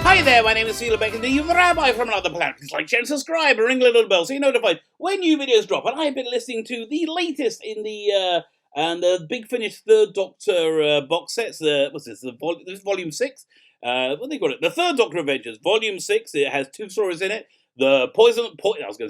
Hi there, my name is Sheila Beck, and you're the Rabbi from another planet. Please like, share, and subscribe, and ring the little bell so you're notified when new videos drop. And I've been listening to the latest in the Big Finish Third Doctor box sets. What's this? This is Volume 6. What do they call it? The Third Doctor Adventures, Volume 6. It has two stories in it. I was going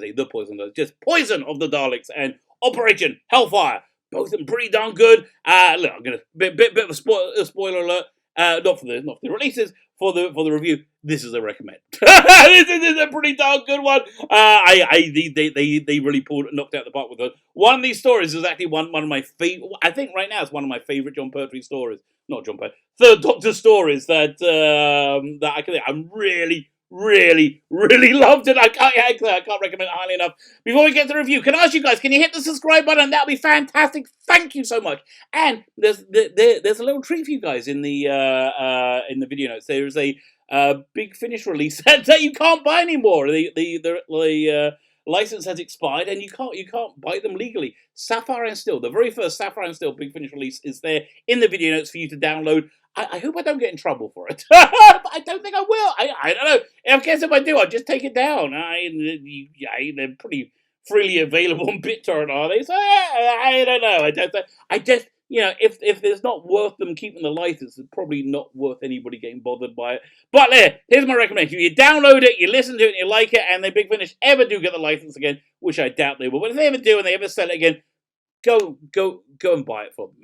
to say the poison, just Poison of the Daleks and Operation Hellfire. Both of them pretty darn good. Look, I'm going to bit of a spoiler alert. Not for the releases. For the review, this is a recommend. this is a pretty darn good one. They really knocked out the park with it. One of these stories is actually one of my favorite. I think right now it's one of my favorite John Pertwee stories. Not John Pertwee, Third Doctor stories that I can. I'm really loved it. I can't recommend it highly enough. Before we get to the review, can I ask you guys, can you hit the subscribe button? That'll be fantastic. Thank you so much. And there's a little treat for you guys in the video notes. There's a Big Finish release that you can't buy anymore. The license has expired, and you can't buy them legally. Sapphire and Steel, the very first Sapphire and Steel Big Finish release, is there in the video notes for you to download. I hope I don't get in trouble for it. But I don't think I will. I don't know. I guess if I do, I'll just take it down. They're pretty freely available on BitTorrent, are they? So I don't know. I just if there's not worth them keeping the license, it's probably not worth anybody getting bothered by it. But here's my recommendation. You download it, you listen to it, and you like it, and they Big Finish ever do get the license again, which I doubt they will. But if they ever do and they ever sell it again, go and buy it for them.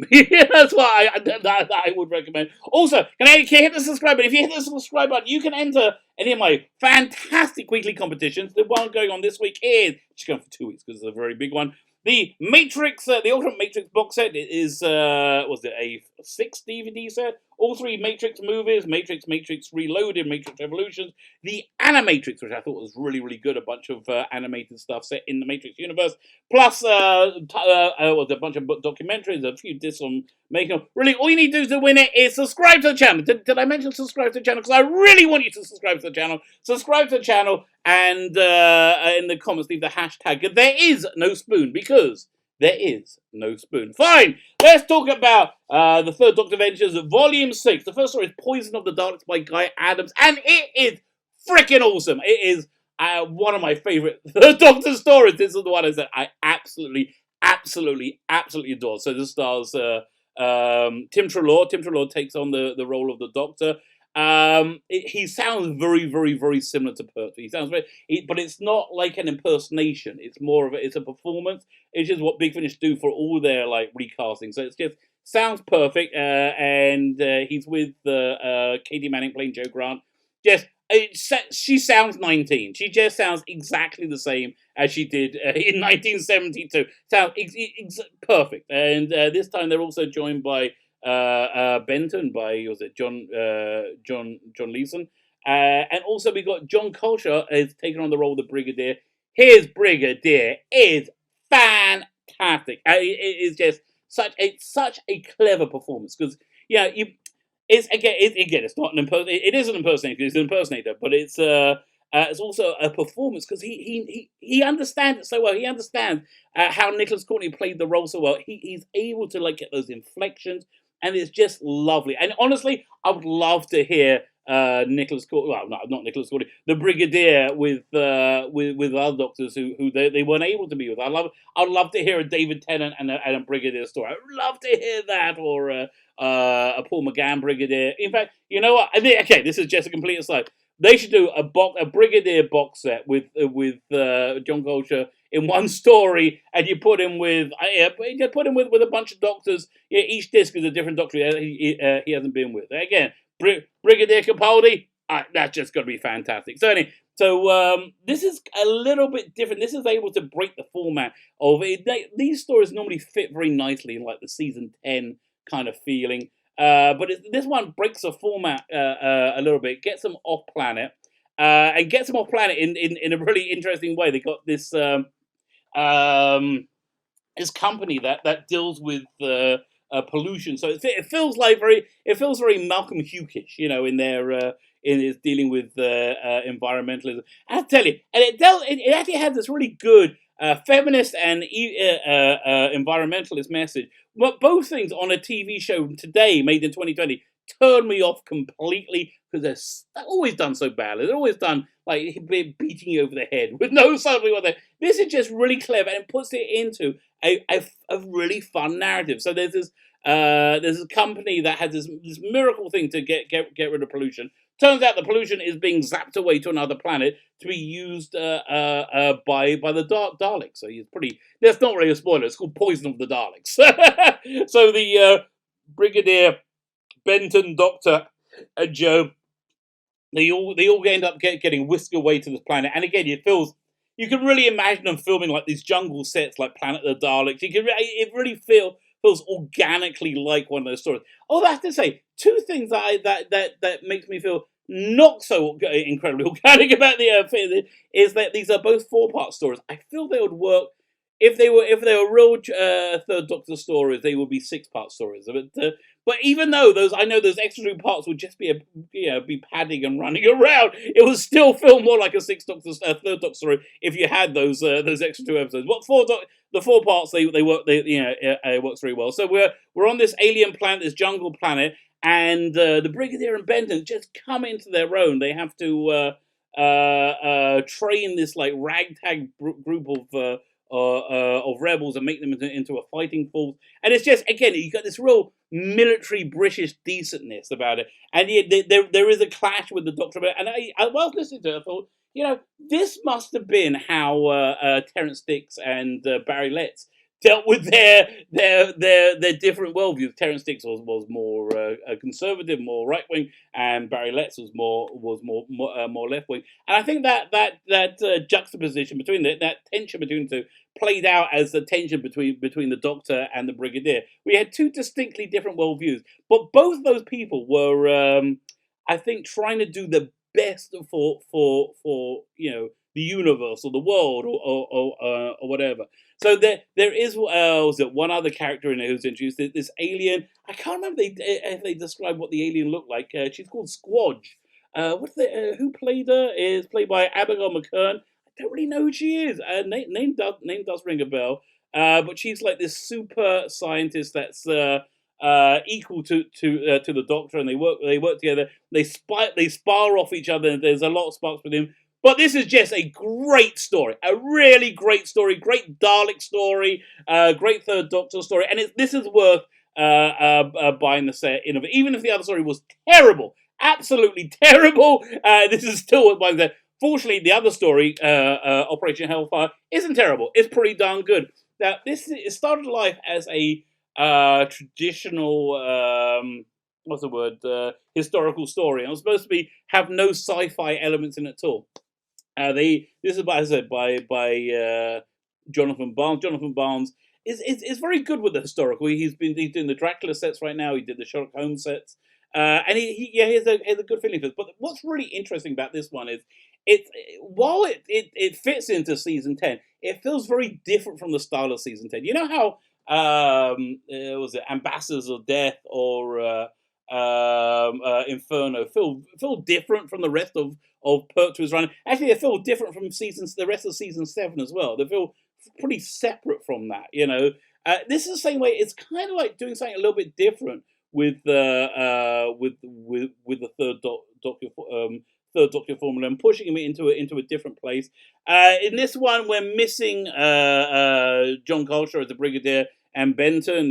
That's what I would recommend. Also, can you hit the subscribe button? If you hit the subscribe button, you can enter any of my fantastic weekly competitions. The one going on this week is, it's going for 2 weeks because it's a very big one. The Matrix, the Ultimate Matrix box set is, was it a 6 DVD set? All 3 Matrix movies, Matrix Reloaded, Matrix Revolutions, the Animatrix, which I thought was really good, a bunch of animated stuff set in the Matrix universe, plus was a bunch of documentaries, a few discs on making them. Really, all you need to do to win it is subscribe to the channel. Did I mention subscribe to the channel? Because I really want you to subscribe to the channel. Subscribe to the channel, and in the comments leave the hashtag There Is No Spoon, because there is no spoon. Fine, let's talk about the Third Doctor Adventures, Volume 6. The first story is Poison of the Daleks by Guy Adams, and it is freaking awesome. It is one of my favorite Doctor stories. This is the one that I absolutely adore. So this stars Tim Treloar. Tim Treloar takes on the role of the Doctor. He sounds very similar to Pertwee. He sounds but it's not like an impersonation. It's more of it's a performance. It's just what Big Finish do for all their recasting. So it's just sounds perfect. And he's with Katie Manning playing Jo Grant. She sounds 19. She just sounds exactly the same as she did in 1972. Sounds perfect. And this time they're also joined by Benton, by John Leeson, and also we got John Culture is taking on the role of the Brigadier. His Brigadier is fantastic. It is just such a clever performance, because it's not an impersonator. It is an impersonator. It's an impersonator, but it's also a performance, because he understands it so well. He understands how Nicholas Courtney played the role so well. He's able to get those inflections, and it's just lovely. And honestly, I would love to hear Nicholas Courtney. Well, not Nicholas Courtney. The Brigadier with other Doctors who they weren't able to be with. I'd love to hear a David Tennant and a Brigadier story. I'd love to hear that, or a Paul McGann Brigadier. In fact, you know what? This is just a complete aside. They should do a Brigadier box set with John Culture in one story, and you put him with a bunch of Doctors. Yeah, each disc is a different Doctor he hasn't been with. Again, Brigadier Capaldi. That's just going to be fantastic. So anyway, this is a little bit different. This is able to break the format of it. These stories normally fit very nicely in the season 10 kind of feeling. But this one breaks the format a little bit, gets them off planet, and gets them off planet in a really interesting way. They got this this company that deals with pollution. So it feels very Malcolm Hughes-ish, in their in its dealing with environmentalism. I tell you, and it actually has this really good feminist and environmentalist message. But both things on a TV show today, made in 2020, turned me off completely because they're always done so badly. They're always done like beating you over the head with no something like that. This is just really clever and puts it into a really fun narrative. So there's this company that has this miracle thing to get rid of pollution. Turns out the pollution is being zapped away to another planet to be used by the Daleks. So it's pretty. That's not really a spoiler. It's called Poison of the Daleks. So the Brigadier, Benton, Doctor, and Joe, they all end up getting whisked away to this planet. And again, you can really imagine them filming like these jungle sets, like Planet of the Daleks. It really feels organically like one of those stories. Oh, I have to say, two things that makes me feel not so incredibly organic about the film is that these are both 4-part stories. I feel they would work if they were real Third Doctor stories. They would be 6-part stories. But even though I know those extra 2 parts would just be be padding and running around, it would still feel more like a Third Doctor story if you had those extra 2 episodes. The 4 parts they work it works very well. So we're on this alien planet, this jungle planet, and the Brigadier and Benton just come into their own. They have to train this like ragtag group of rebels and make them into a fighting force. And it's just, again, you got this real military British decentness about it. And there is a clash with the Doctor. And I was listening to it, I thought, this must have been how Terence Dicks and Barry Letts dealt with their different worldviews. Terence Dicks was more conservative, more right wing, and Barry Letts was more left wing. And I think that juxtaposition between that tension between the two played out as the tension between the Doctor and the Brigadier. We had 2 distinctly different worldviews, but both those people were, I think, trying to do the best for the universe or the world or whatever. So there is was it one other character in it who's introduced, this alien. I can't remember if they describe what the alien looked like. She's called Squodge. Who played her? Is played by Abigail McKern. I don't really know who she is. Name does ring a bell. But she's like this super scientist that's equal to the Doctor, and they work together. They spar off each other. And there's a lot of sparks with him. But this is just a great story, a really great story, great Dalek story, great Third Doctor story, and this is worth buying the set in of it. Even if the other story was terrible, absolutely terrible, this is still worth buying the set. Fortunately, the other story, Operation Hellfire, isn't terrible. It's pretty darn good. Now, it started life as a traditional, what's the word, historical story. It was supposed to have no sci-fi elements in it at all. This is, as I said, by Jonathan Barnes. Jonathan Barnes is very good with the historical. He's doing the Dracula sets right now. He did the Sherlock Holmes sets, and he has a good feeling for this. But what's really interesting about this one is while it fits into season 10, it feels very different from the style of season 10. You know how was it Ambassadors of Death or Inferno feel different from the rest of Pertwee's run. Actually, they feel different from the rest of season 7 as well. They feel pretty separate from that. This is the same way. It's kind of like doing something a little bit different with the Third Doctor formula and pushing him into a different place. In this one, we're missing John Culture as the Brigadier and Benton,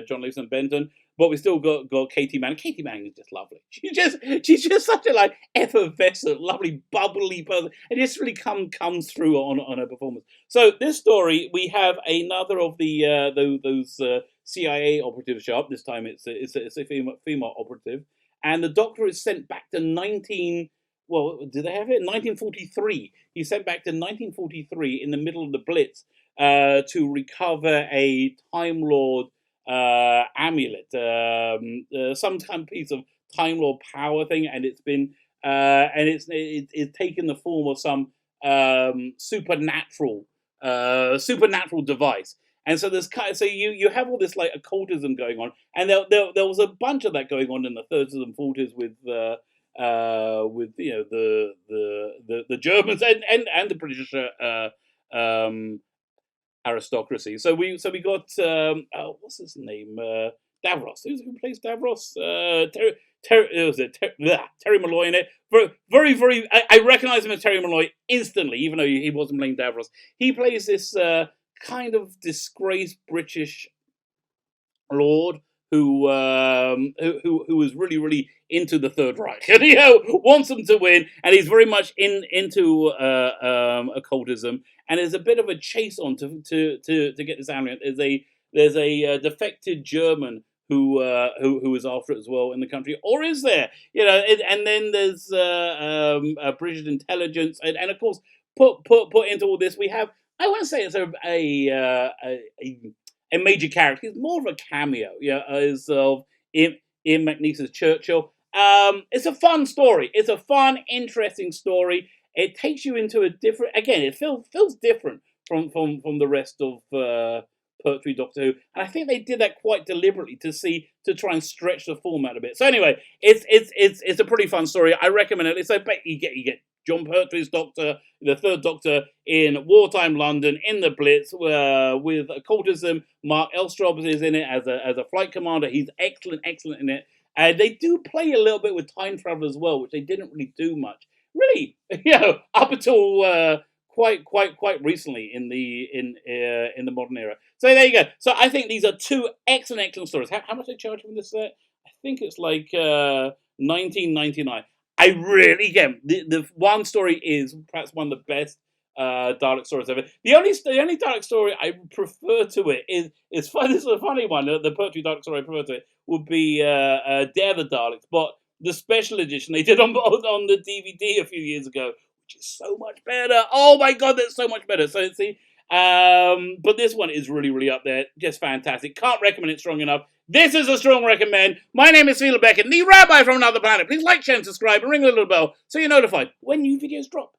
John Lewis and Benton. But we still got Katie Manning. Katie Manning is just lovely. She's just such a effervescent, lovely, bubbly person, and it just really comes through on her performance. So this story, we have another of those CIA operatives show up. This time it's a female operative, and the Doctor is sent back to 1943. He's sent back to 1943 in the middle of the Blitz to recover a Time Lord amulet, some kind of piece of Time Lord power thing, and it's been it's taken the form of some supernatural device. And so you have all this occultism going on, and there was a bunch of that going on in the 30s and 40s with the Germans and the British aristocracy. So we got what's his name? Davros. Who plays Davros? Terry Malloy in it. Very, very. I recognize him as Terry Malloy instantly, even though he wasn't playing Davros. He plays this kind of disgraced British lord who is really, really into the Third Reich, and wants them to win, and he's very much into occultism, and there's a bit of a chase on to get this out. There's a defected German who is after it as well in the country, or is there? And then there's British intelligence, and of course put into all this we have. I want to say it's a major character. He's more of a cameo, as of in McNeese's Churchill. It's a fun story. It's a fun, interesting story. It takes you into a different. Again, it feels different from the rest of Poetry Doctor Who, and I think they did that quite deliberately to try and stretch the format a bit. So anyway, it's a pretty fun story. I recommend it. So you get John Pertwee's Doctor, the Third Doctor in wartime London in the Blitz with occultism. Mark Elstrop is in it as a flight commander. He's excellent in it. And they do play a little bit with time travel as well, which they didn't really do much. Really, up until quite recently in the modern era. So there you go. So I think these are two excellent stories. How much they charge for this set? I think it's like $19.99. I really, again, the one story is perhaps one of the best Dalek stories ever. The only Dalek story I prefer to it is fun. This is a funny one. The Poetry Dalek story I prefer to it would be Dare the Daleks, but the special edition they did on the DVD a few years ago, which is so much better. Oh my God, that's so much better. So see, but this one is really, really up there. Just fantastic. Can't recommend it strong enough. This is a strong recommend. My name is Phil Beckett, the Rabbi from another planet. Please like, share, and subscribe, and ring the little bell so you're notified when new videos drop.